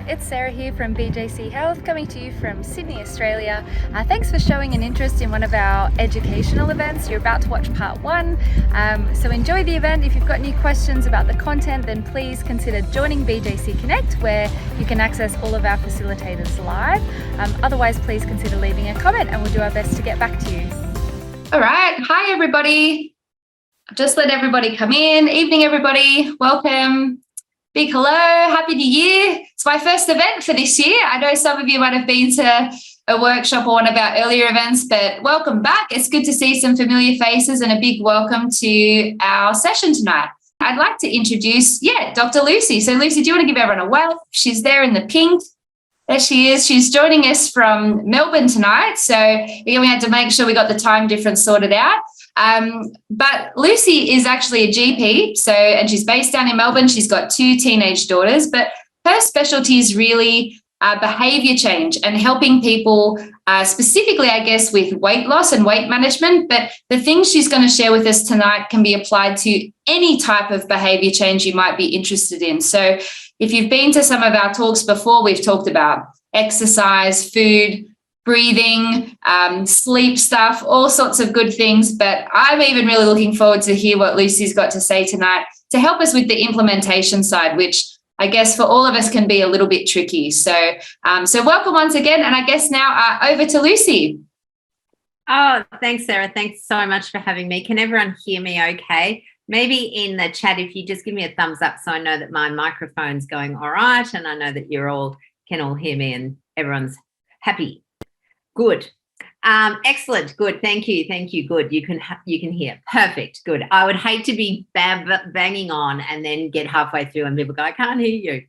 it's Sarah here from BJC Health, coming to you from Sydney, Australia. Thanks for showing an interest in one of our educational events. You're about to watch part one, so enjoy the event. If you've got any questions about the content, then please consider joining BJC Connect, where you can access all of our facilitators live. Otherwise, please consider leaving a comment and we'll do our best to get back to you. All right. Hi, everybody. I've just let everybody come in. Evening, everybody. Welcome. Big hello. Happy New Year. It's my first event for this year. I know some of you might have been to a workshop or one of our earlier events, but welcome back. It's good to see some familiar faces, and a big welcome to our session tonight. I'd like to introduce, Dr. Lucy. So Lucy, do you want to give everyone a wave? She's there in the pink. There she is. She's joining us from Melbourne tonight. So we had to make sure we got the time difference sorted out. But Lucy is actually a GP, and she's based down in Melbourne. She's got 2 teenage daughters, but her specialty is really behaviour change and helping people specifically, I guess, with weight loss and weight management. But the things she's going to share with us tonight can be applied to any type of behaviour change you might be interested in. So if you've been to some of our talks before, we've talked about exercise, food, breathing, sleep stuff, all sorts of good things. But I'm even really looking forward to hear what Lucy's got to say tonight to help us with the implementation side, which I guess for all of us can be a little bit tricky. So welcome once again. And I guess now over to Lucy. Oh, thanks, Sarah. Thanks so much for having me. Can everyone hear me okay? Maybe in the chat, if you just give me a thumbs up so I know that my microphone's going all right and I know that can all hear me and everyone's happy. Good. Excellent. Good. Thank you. Good. You can hear. Perfect. Good. I would hate to be banging on and then get halfway through and people go, I can't hear you.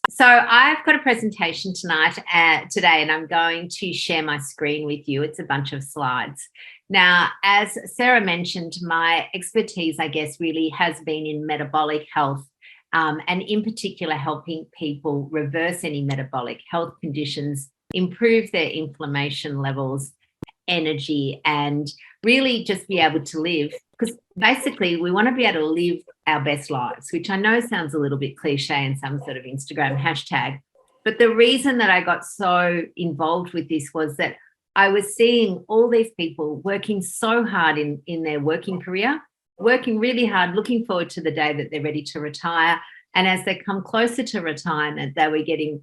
So I've got a presentation today, and I'm going to share my screen with you. It's a bunch of slides. Now, as Sarah mentioned, my expertise, I guess, really has been in metabolic health, and in particular helping people reverse any metabolic health conditions, improve their inflammation levels, energy, and really just be able to live. Because basically we want to be able to live our best lives, which I know sounds a little bit cliche in some sort of Instagram hashtag. But the reason that I got so involved with this was that I was seeing all these people working so hard in their working career, working really hard, looking forward to the day that they're ready to retire. And as they come closer to retirement, they were getting,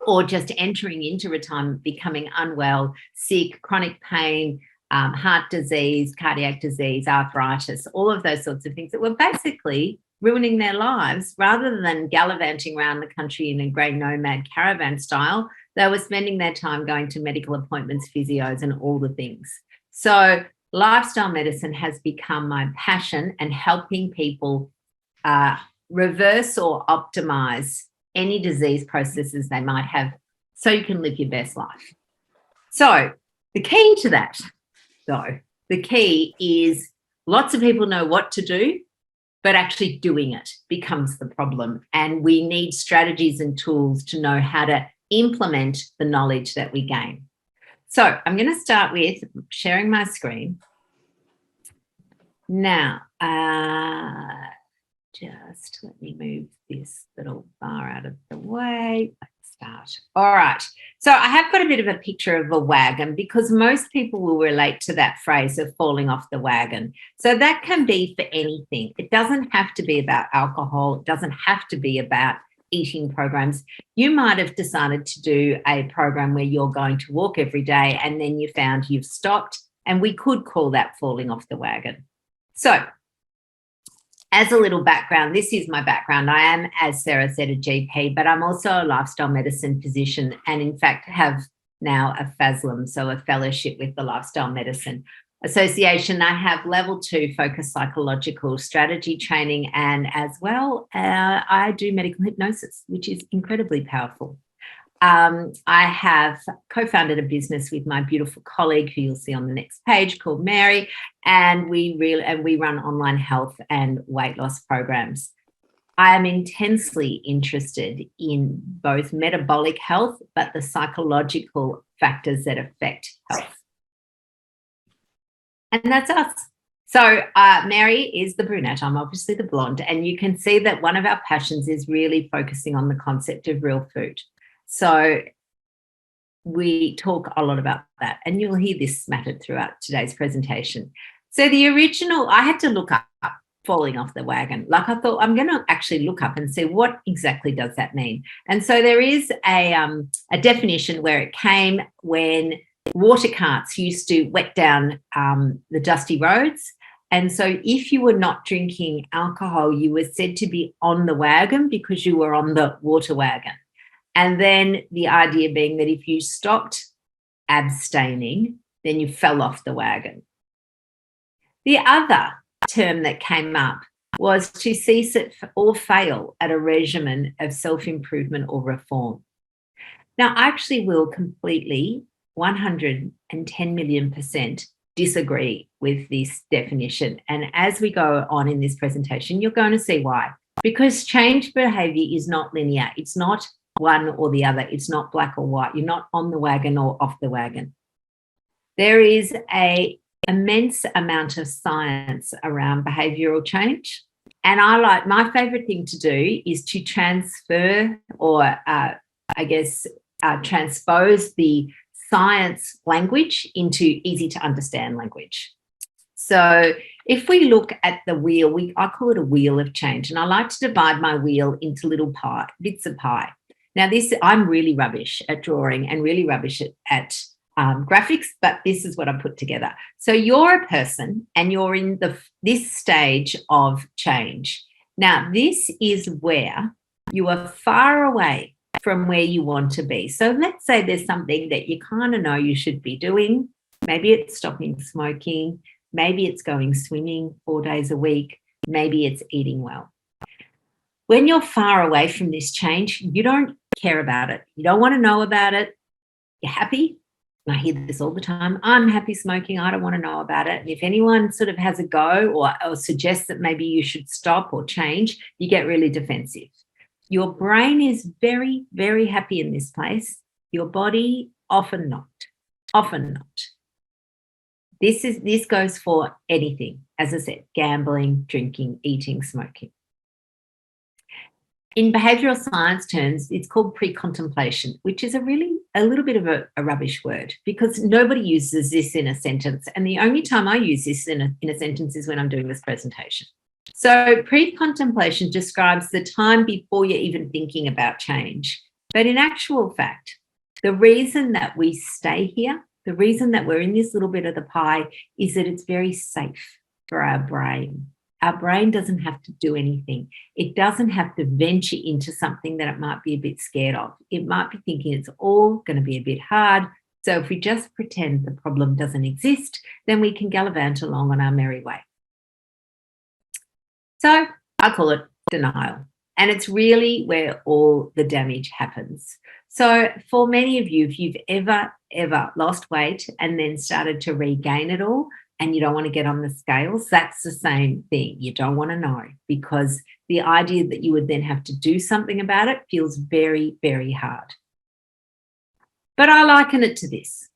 or just entering into retirement, becoming unwell, sick, chronic pain, heart disease, cardiac disease, arthritis, all of those sorts of things that were basically ruining their lives. Rather than gallivanting around the country in a grey nomad caravan style, they were spending their time going to medical appointments, physios, and all the things. So lifestyle medicine has become my passion, and helping people reverse or optimize any disease processes they might have so you can live your best life. So the key to that, though, the key is lots of people know what to do, but actually doing it becomes the problem. And we need strategies and tools to know how to implement the knowledge that we gain. So I'm going to start with sharing my screen. Now, just let me move this little bar out of the way. Let's start. All right. So I have got a bit of a picture of a wagon, because most people will relate to that phrase of falling off the wagon. So that can be for anything. It doesn't have to be about alcohol. It doesn't have to be about eating programs. You might have decided to do a program where you're going to walk every day, and then you found you've stopped, and we could call that falling off the wagon. So as a little background, this is my background. I am, as Sarah said, a GP, but I'm also a lifestyle medicine physician, and in fact have now a FASLM, so a fellowship with the Lifestyle Medicine Association. I have level 2 focused psychological strategy training, and as well, I do medical hypnosis, which is incredibly powerful. I have co-founded a business with my beautiful colleague, who you'll see on the next page, called Mary, and we run online health and weight loss programs. I am intensely interested in both metabolic health, but the psychological factors that affect health. And that's us. So Mary is the brunette. I'm obviously the blonde. And you can see that one of our passions is really focusing on the concept of real food. So we talk a lot about that. And you'll hear this smattered throughout today's presentation. So the original, I had to look up falling off the wagon. Like I thought, I'm going to actually look up and see what exactly does that mean. And so there is a definition where it came when water carts used to wet down the dusty roads. And so if you were not drinking alcohol, you were said to be on the wagon because you were on the water wagon. And then the idea being that if you stopped abstaining, then you fell off the wagon. The other term that came up was to cease it or fail at a regimen of self-improvement or reform. Now, I actually will completely 110 million% disagree with this definition. And as we go on in this presentation, you're going to see why. Because change behaviour is not linear. It's not one or the other. It's not black or white. You're not on the wagon or off the wagon. There is an immense amount of science around behavioural change. And my favourite thing to do is to transfer or transpose the science language into easy to understand language. So if we look at the wheel, I call it a wheel of change. And I like to divide my wheel into little bits of pie. Now, I'm really rubbish at drawing and really rubbish at graphics, but this is what I put together. So you're a person and you're in this stage of change. Now, this is where you are far away from where you want to be. So let's say there's something that you kind of know you should be doing. Maybe it's stopping smoking. Maybe it's going swimming 4 days a week. Maybe it's eating well. When you're far away from this change, you don't care about it. You don't want to know about it. You're happy. And I hear this all the time. I'm happy smoking. I don't want to know about it. And if anyone sort of has a go or suggests that maybe you should stop or change, you get really defensive. Your brain is very, very happy in this place. Your body, often not. Often not. This goes for anything. As I said, gambling, drinking, eating, smoking. In behavioural science terms, it's called pre-contemplation, which is a little bit of a rubbish word because nobody uses this in a sentence. And the only time I use this in a sentence is when I'm doing this presentation. So pre-contemplation describes the time before you're even thinking about change. But in actual fact, the reason that we stay here, the reason that we're in this little bit of the pie is that it's very safe for our brain. Our brain doesn't have to do anything. It doesn't have to venture into something that it might be a bit scared of. It might be thinking it's all going to be a bit hard. So if we just pretend the problem doesn't exist, then we can gallivant along on our merry way. So I call it denial. And it's really where all the damage happens. So for many of you, if you've ever lost weight and then started to regain it all, and you don't want to get on the scales, that's the same thing. You don't want to know because the idea that you would then have to do something about it feels very, very hard. But I liken it to this.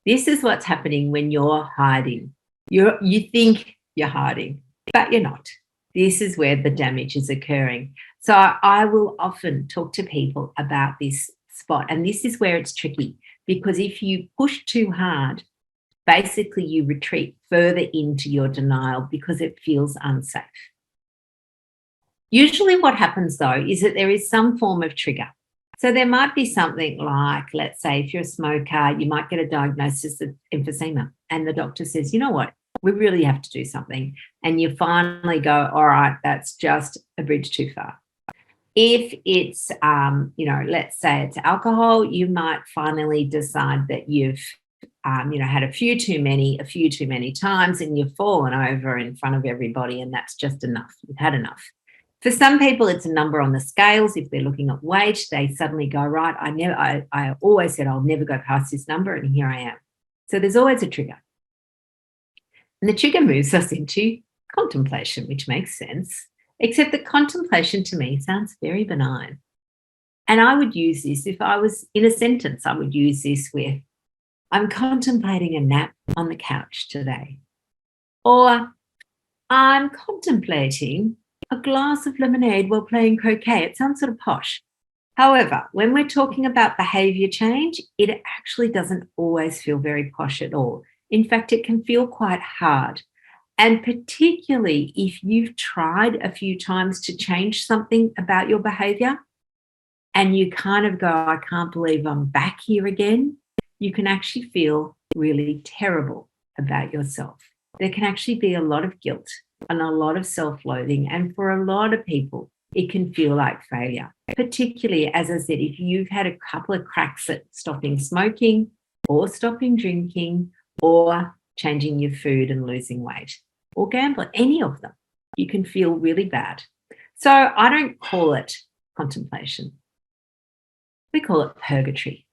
This is what's happening when you're hiding. You think you're hiding, but you're not. This is where the damage is occurring. So I will often talk to people about this spot, and this is where it's tricky because if you push too hard, basically you retreat further into your denial because it feels unsafe. Usually what happens though is that there is some form of trigger. So there might be something like, let's say if you're a smoker, you might get a diagnosis of emphysema and the doctor says, you know what, we really have to do something. And you finally go, all right, that's just a bridge too far. If it's, let's say it's alcohol, you might finally decide that you've had a few too many times and you've fallen over in front of everybody and that's just enough. You've had enough. For some people, it's a number on the scales. If they're looking at weight, they suddenly go, right, I always said I'll never go past this number and here I am. So there's always a trigger. And the trigger moves us into contemplation, which makes sense, except that contemplation to me sounds very benign. And I would use this, if I was in a sentence, I would use this with, I'm contemplating a nap on the couch today. Or I'm contemplating a glass of lemonade while playing croquet. It sounds sort of posh. However, when we're talking about behavior change, it actually doesn't always feel very posh at all. In fact, it can feel quite hard. And particularly if you've tried a few times to change something about your behavior and you kind of go, I can't believe I'm back here again, you can actually feel really terrible about yourself. There can actually be a lot of guilt and a lot of self-loathing. And for a lot of people, it can feel like failure, particularly, as I said, if you've had a couple of cracks at stopping smoking or stopping drinking or changing your food and losing weight or gambling, any of them, you can feel really bad. So I don't call it contemplation. We call it purgatory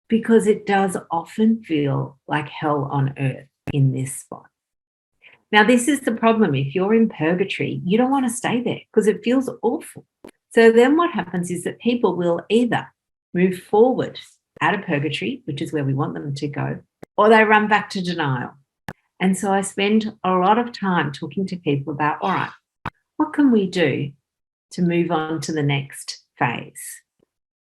because it does often feel like hell on earth in this spot. Now, this is the problem. If you're in purgatory, you don't want to stay there because it feels awful. So then what happens is that people will either move forward out of purgatory, which is where we want them to go, or they run back to denial. And so I spend a lot of time talking to people about, all right, what can we do to move on to the next phase?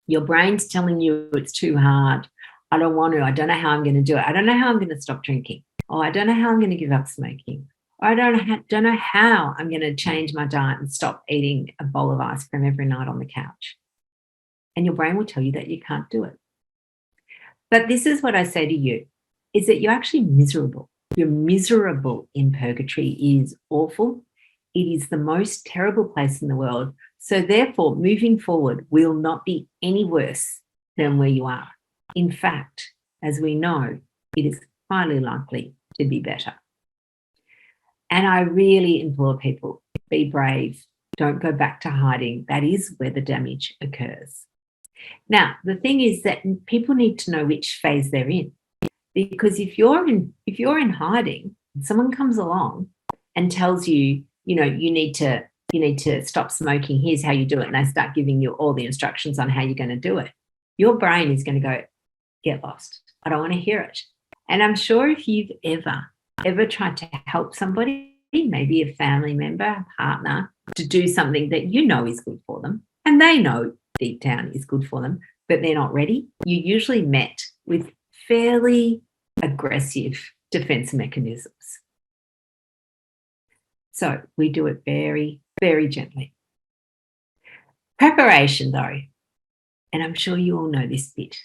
Your brain's telling you it's too hard. I don't want to. I don't know how I'm going to do it. I don't know how I'm going to stop drinking. Oh, I don't know how I'm going to give up smoking. Or I don't know how I'm going to change my diet and stop eating a bowl of ice cream every night on the couch. And your brain will tell you that you can't do it. But this is what I say to you, is that you're actually miserable. You're miserable in purgatory. It is awful. It is the most terrible place in the world. So therefore, moving forward will not be any worse than where you are. In fact, as we know, it is highly likely to be better. And I really implore people, be brave. Don't go back to hiding. That is where the damage occurs. Now, the thing is that people need to know which phase they're in. Because if you're in hiding, someone comes along and tells you, you need to stop smoking, here's how you do it, and they start giving you all the instructions on how you're going to do it, your brain is going to go, get lost. I don't want to hear it. And I'm sure if you've ever tried to help somebody, maybe a family member, a partner, to do something that you know is good for them, and they know deep down is good for them, but they're not ready, you usually met with fairly aggressive defense mechanisms. So we do it very, very gently. Preparation, though, and I'm sure you all know this bit.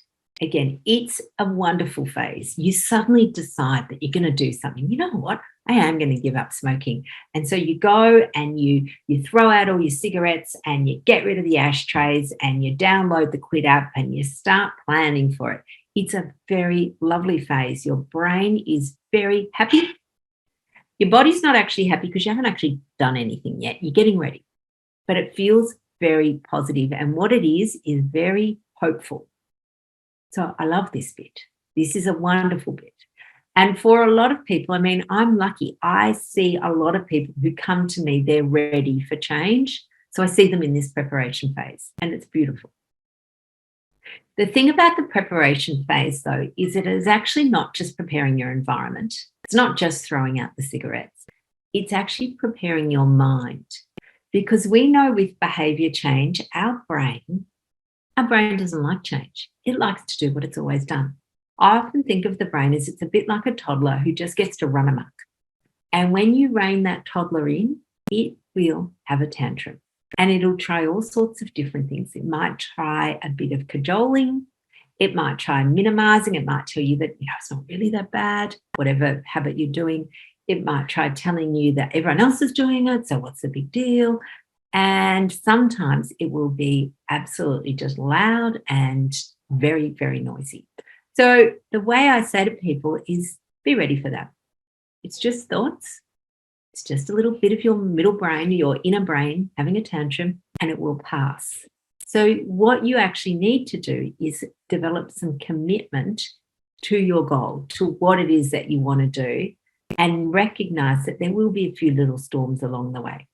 Again, it's a wonderful phase. You suddenly decide that you're going to do something. You know what? I am going to give up smoking. And so you go and you throw out all your cigarettes and you get rid of the ashtrays and you download the Quit app and you start planning for it. It's a very lovely phase. Your brain is very happy. Your body's not actually happy because you haven't actually done anything yet. You're getting ready. But it feels very positive. And what it is very hopeful. So I love this bit. This is a wonderful bit. And for a lot of people, I mean, I'm lucky. I see a lot of people who come to me, they're ready for change. So I see them in this preparation phase, and it's beautiful. The thing about the preparation phase, though, is it is actually not just preparing your environment. It's not just throwing out the cigarettes. It's actually preparing your mind. Because we know with behaviour change, our brain doesn't like change. It likes to do what it's always done. I often think of the brain as it's a bit like a toddler who just gets to run amok. And when you rein that toddler in, it will have a tantrum. And it'll try all sorts of different things. It might try a bit of cajoling. It might try minimizing. It might tell you that, it's not really that bad, whatever habit you're doing. It might try telling you that everyone else is doing it, so what's the big deal? And sometimes it will be absolutely just loud and very, very noisy. So the way I say to people is be ready for that. It's just thoughts. It's just a little bit of your middle brain, your inner brain having a tantrum, and it will pass. So what you actually need to do is develop some commitment to your goal, to what it is that you want to do, and recognize that there will be a few little storms along the way.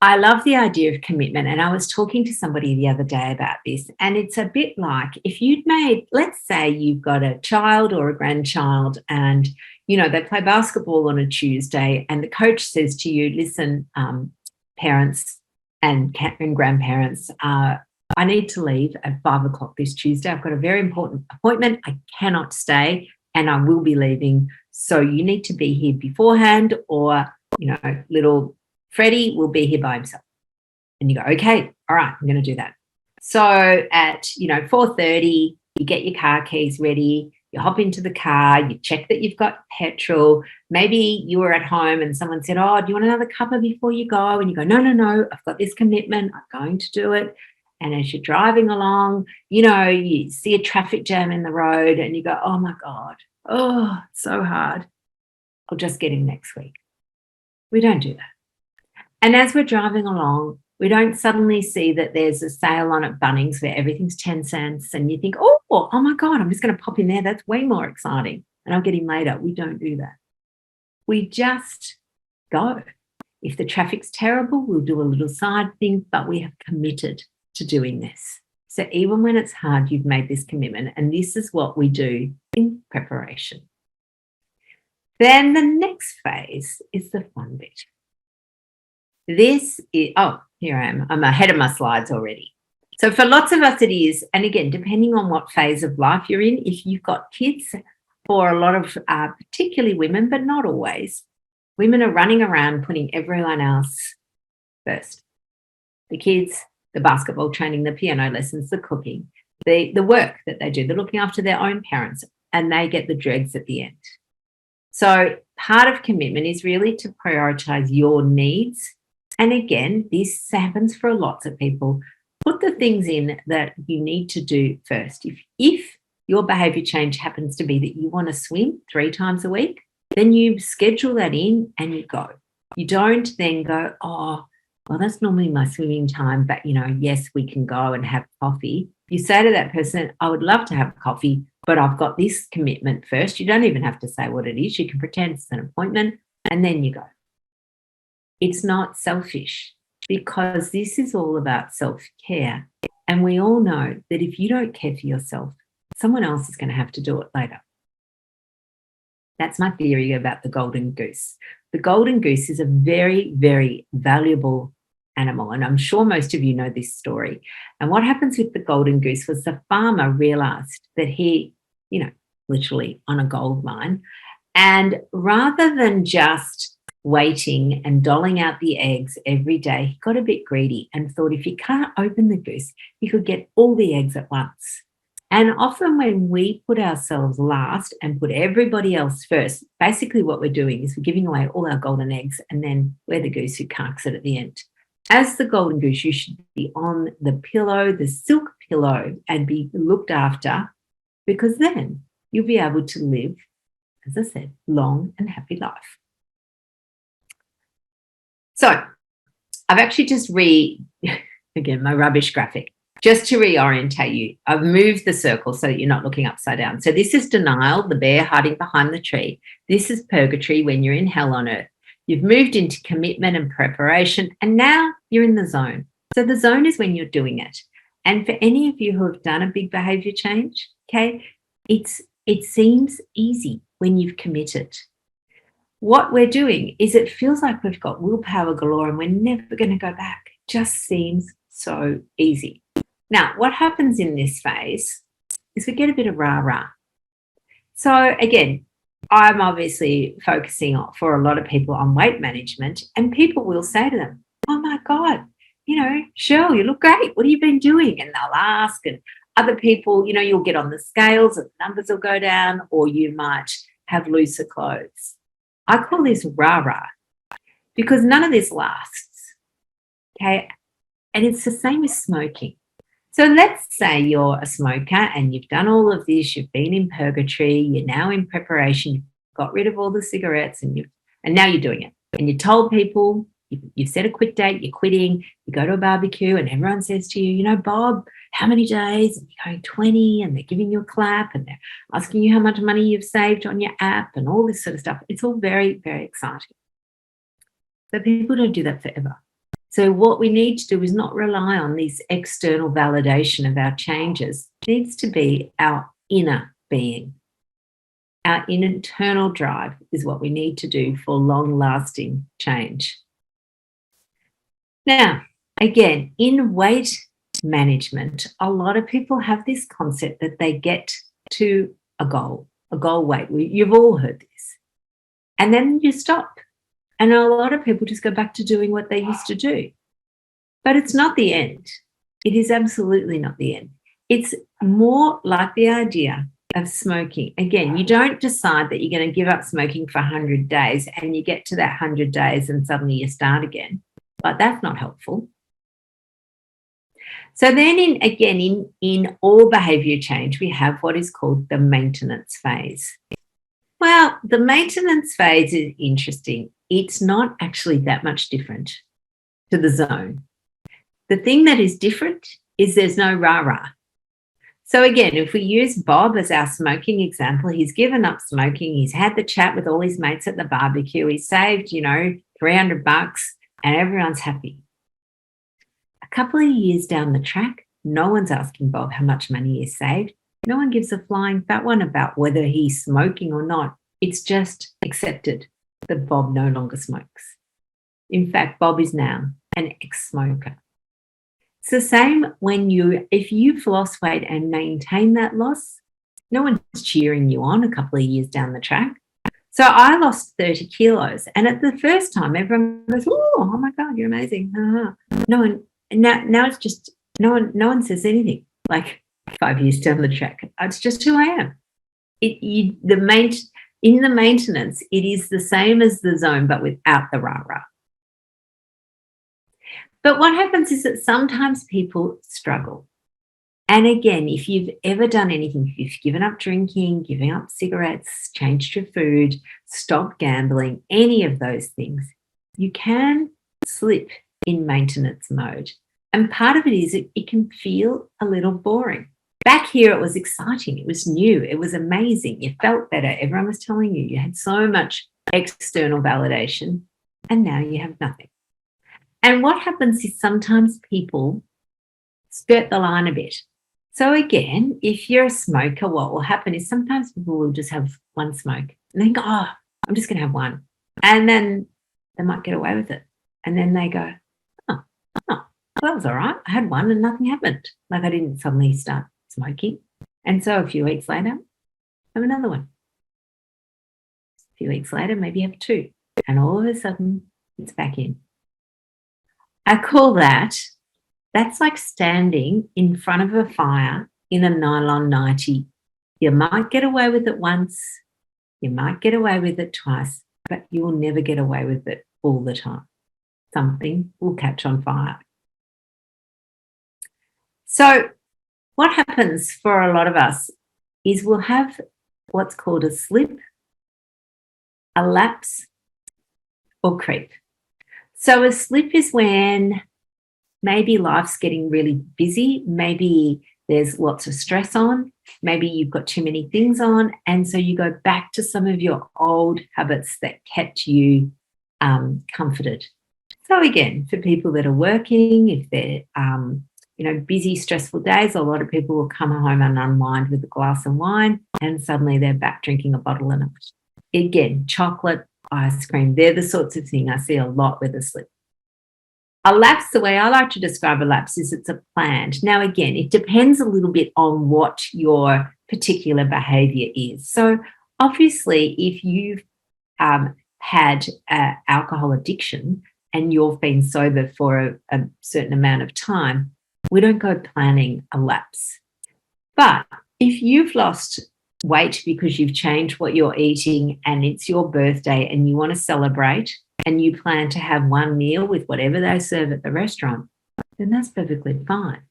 I love the idea of commitment. And I was talking to somebody the other day about this. And it's a bit like if you'd made, let's say you've got a child or a grandchild and, they play basketball on a Tuesday and the coach says to you, listen, parents and grandparents, I need to leave at 5 o'clock this Tuesday. I've got a very important appointment. I cannot stay and I will be leaving. So you need to be here beforehand or, little Freddie will be here by himself. And you go, okay, all right, I'm going to do that. So at, 4:30, you get your car keys ready, you hop into the car, you check that you've got petrol. Maybe you were at home and someone said, oh, do you want another cuppa before you go? And you go, no, I've got this commitment. I'm going to do it. And as you're driving along, you see a traffic jam in the road and you go, oh, my God, oh, it's so hard. I'll just get in next week. We don't do that. And as we're driving along, we don't suddenly see that there's a sale on at Bunnings where everything's 10 cents and you think, oh my God, I'm just going to pop in there. That's way more exciting. And I'll get in later. We don't do that. We just go. If the traffic's terrible, we'll do a little side thing, but we have committed to doing this. So even when it's hard, you've made this commitment. And this is what we do in preparation. Then the next phase is the fun bit. This is, here I am. I'm ahead of my slides already. So for lots of us it is, and again, depending on what phase of life you're in, if you've got kids, for a lot of particularly women, but not always, women are running around putting everyone else first. The kids, the basketball training, the piano lessons, the cooking, the work that they do, they're looking after their own parents, and they get the dregs at the end. So part of commitment is really to prioritize your needs. And again, this happens for lots of people. Put the things in that you need to do first. If your behaviour change happens to be that you want to swim 3 times a week, then you schedule that in and you go. You don't then go, oh, well, that's normally my swimming time, but, yes, we can go and have coffee. You say to that person, I would love to have coffee, but I've got this commitment first. You don't even have to say what it is. You can pretend it's an appointment and then you go. It's not selfish because this is all about self-care. And we all know that if you don't care for yourself, someone else is going to have to do it later. That's my theory about the golden goose. The golden goose is a very, very valuable animal. And I'm sure most of you know this story. And what happens with the golden goose was the farmer realized that he, literally on a gold mine, and rather than just waiting and doling out the eggs every day, he got a bit greedy and thought if he can't open the goose, he could get all the eggs at once. And often when we put ourselves last and put everybody else first, basically what we're doing is we're giving away all our golden eggs and then we're the goose who carks it at the end. As the golden goose, you should be on the pillow, the silk pillow, and be looked after, because then you'll be able to live, as I said, long and happy life. So I've actually just again, my rubbish graphic, just to reorientate you. I've moved the circle so that you're not looking upside down. So this is denial, the bear hiding behind the tree. This is purgatory, when you're in hell on earth. You've moved into commitment and preparation, and now you're in the zone. So the zone is when you're doing it. And for any of you who have done a big behavior change, okay, it seems easy when you've committed. What we're doing is it feels like we've got willpower galore and we're never going to go back. It just seems so easy. Now, what happens in this phase is we get a bit of rah-rah. So again, I'm obviously focusing on, for a lot of people, on weight management, and people will say to them, oh my God, Cheryl, you look great. What have you been doing? And they'll ask, and other people, you'll get on the scales and the numbers will go down, or you might have looser clothes. I call this rah-rah because none of this lasts, okay? And it's the same as smoking. So let's say you're a smoker and you've done all of this, you've been in purgatory, you're now in preparation, you've got rid of all the cigarettes and now you're doing it. And you told people, you've set a quit date, you're quitting, you go to a barbecue and everyone says to you, Bob, how many days? And you're going 20, and they're giving you a clap and they're asking you how much money you've saved on your app and all this sort of stuff. It's all very, very exciting. But people don't do that forever. So what we need to do is not rely on this external validation of our changes. It needs to be our inner being. Our internal drive is what we need to do for long-lasting change. Now, again, in weight management, a lot of people have this concept that they get to a goal weight. You've all heard this. And then you stop. And a lot of people just go back to doing what they used to do. But it's not the end. It is absolutely not the end. It's more like the idea of smoking. Again, you don't decide that you're going to give up smoking for 100 days and you get to that 100 days and suddenly you start again. But that's not helpful. So then in all behaviour change, we have what is called the maintenance phase. Well, the maintenance phase is interesting. It's not actually that much different to the zone. The thing that is different is there's no rah-rah. So again, if we use Bob as our smoking example, he's given up smoking. He's had the chat with all his mates at the barbecue. He saved, $300 and everyone's happy. A couple of years down the track, no one's asking Bob how much money he's saved. No one gives a flying fat one about whether he's smoking or not. It's just accepted that Bob no longer smokes. In fact, Bob is now an ex-smoker. It's the same if you've lost weight and maintain that loss, no one's cheering you on a couple of years down the track. So I lost 30 kilos. And at the first time, everyone goes, oh my God, you're amazing. No one, now it's just, no one says anything. Like 5 years down the track, it's just who I am. In the maintenance, it is the same as the zone, but without the rah-rah. But what happens is that sometimes people struggle. And again, if you've ever done anything, if you've given up drinking, given up cigarettes, changed your food, stopped gambling, any of those things, you can slip in maintenance mode. And part of it is it can feel a little boring. Back here, it was exciting. It was new. It was amazing. You felt better. Everyone was telling you. You had so much external validation, and now you have nothing. And what happens is sometimes people skirt the line a bit. So again, if you're a smoker, what will happen is sometimes people will just have one smoke and then go, oh, I'm just going to have one. And then they might get away with it. And then they go, oh, well, that was all right. I had one and nothing happened. Like I didn't suddenly start smoking. And so a few weeks later, have another one. A few weeks later, maybe have two. And all of a sudden, it's back in. I call that's like standing in front of a fire in a nylon 90. You might get away with it once, you might get away with it twice, but you will never get away with it all the time. Something will catch on fire. So what happens for a lot of us is we'll have what's called a slip, a lapse, or creep. So a slip is when maybe life's getting really busy, maybe there's lots of stress on, maybe you've got too many things on, and so you go back to some of your old habits that kept you comforted. So again, for people that are working, if they're busy, stressful days, a lot of people will come home and unwind with a glass of wine, and suddenly they're back drinking a bottle of it. Again, chocolate, ice cream, they're the sorts of thing I see a lot with a slip. A lapse, the way I like to describe a lapse is it's a planned. Now, again, it depends a little bit on what your particular behaviour is. So obviously, if you've had alcohol addiction and you've been sober for a certain amount of time, we don't go planning a lapse. But if you've lost weight because you've changed what you're eating and it's your birthday and you want to celebrate and you plan to have one meal with whatever they serve at the restaurant, then that's perfectly fine.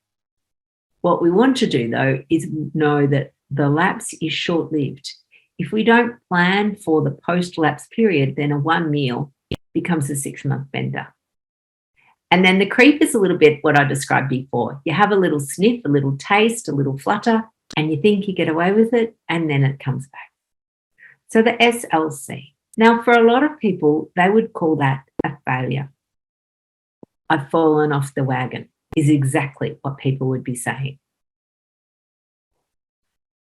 What we want to do, though, is know that the lapse is short-lived. If we don't plan for the post-lapse period, then a one meal becomes a 6-month bender. And then the creep is a little bit what I described before. You have a little sniff, a little taste, a little flutter, and you think you get away with it, and then it comes back. So the SLC. Now, for a lot of people, they would call that a failure. I've fallen off the wagon, is exactly what people would be saying.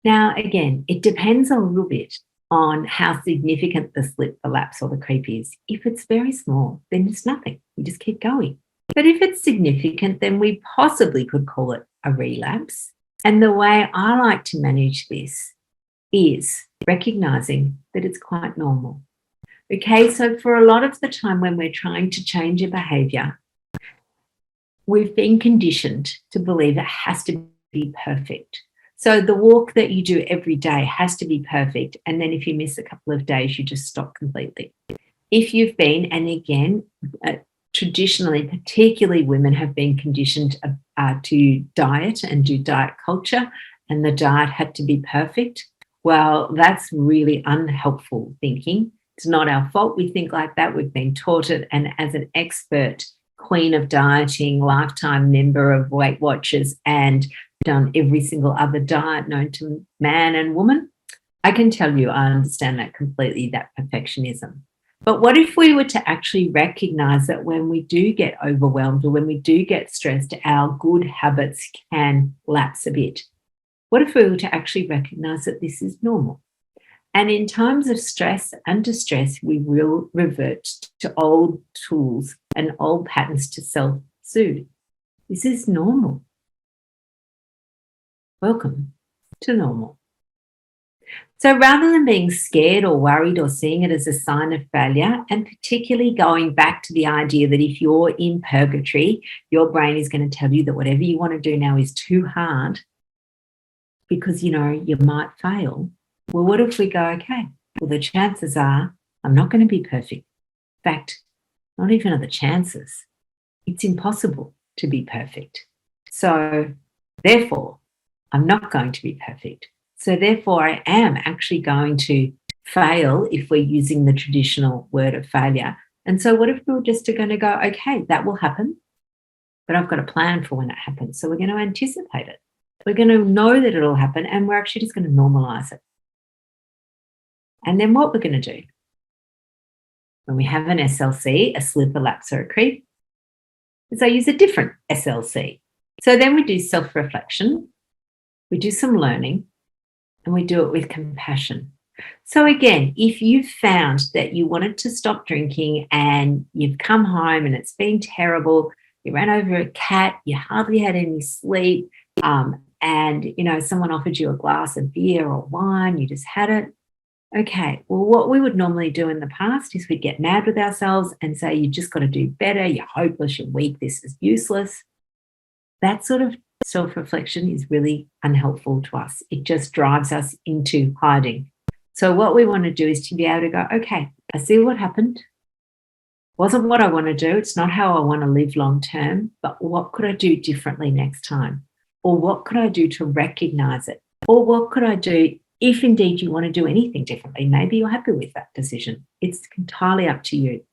Now, again, it depends a little bit on how significant the slip, the lapse, or the creep is. If it's very small, then it's nothing. You just keep going. But if it's significant, then we possibly could call it a relapse. And the way I like to manage this is recognizing that it's quite normal. Okay, so for a lot of the time when we're trying to change a behavior, we've been conditioned to believe it has to be perfect. So the walk that you do every day has to be perfect. And then if you miss a couple of days, you just stop completely. If you've been, and again, traditionally, particularly women have been conditioned to diet and do diet culture, and the diet had to be perfect. Well, that's really unhelpful thinking. It's not our fault we think like that. We've been taught it. And as an expert, queen of dieting, lifetime member of Weight Watchers, and done every single other diet known to man and woman, I can tell you I understand that completely, that perfectionism. But what if we were to actually recognize that when we do get overwhelmed or when we do get stressed, our good habits can lapse a bit? What if we were to actually recognize that this is normal? And in times of stress and distress, we will revert to old tools and old patterns to self-soothe. This is normal. Welcome to normal. So rather than being scared or worried or seeing it as a sign of failure, and particularly going back to the idea that if you're in purgatory, your brain is going to tell you that whatever you want to do now is too hard because, you might fail. Well, what if we go, okay, well, the chances are I'm not going to be perfect. In fact, not even are the chances. It's impossible to be perfect. So therefore, I'm not going to be perfect. So therefore, I am actually going to fail if we're using the traditional word of failure. And so what if we were just going to go, okay, that will happen, but I've got a plan for when it happens. So we're going to anticipate it. We're going to know that it'll happen, and we're actually just going to normalize it. And then what we're going to do when we have an SLC, a slip, a lapse, or a creep, is I use a different SLC. So then we do self-reflection, we do some learning, and we do it with compassion. So again, if you've found that you wanted to stop drinking and you've come home and it's been terrible, you ran over a cat, you hardly had any sleep, and someone offered you a glass of beer or wine, you just had it. Okay, well, what we would normally do in the past is we'd get mad with ourselves and say, you just got to do better, you're hopeless, you're weak, this is useless. That sort of self-reflection is really unhelpful to us. It just drives us into hiding. So what we want to do is to be able to go, okay, I see what happened. Wasn't what I want to do. It's not how I want to live long term, but what could I do differently next time? Or what could I do to recognize it? Or what could I do if indeed you want to do anything differently? Maybe you're happy with that decision. It's entirely up to you.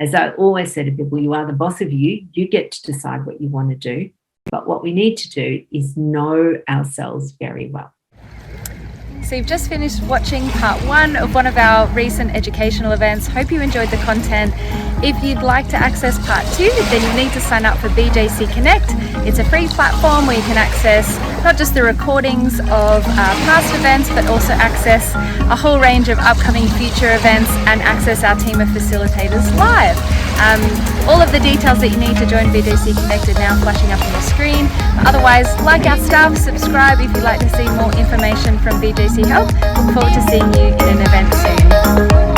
As I always say to people, you are the boss of you. You get to decide what you want to do. But what we need to do is know ourselves very well. So you've just finished watching part 1 of one of our recent educational events. Hope you enjoyed the content. If you'd like to access part 2, then you need to sign up for BJC Connect. It's a free platform where you can access not just the recordings of past events, but also access a whole range of upcoming future events and access our team of facilitators live. All of the details that you need to join BJC Connect are now flashing up on your screen. Otherwise, like our stuff, subscribe if you'd like to see more information from BJC Health. Look forward to seeing you in an event soon.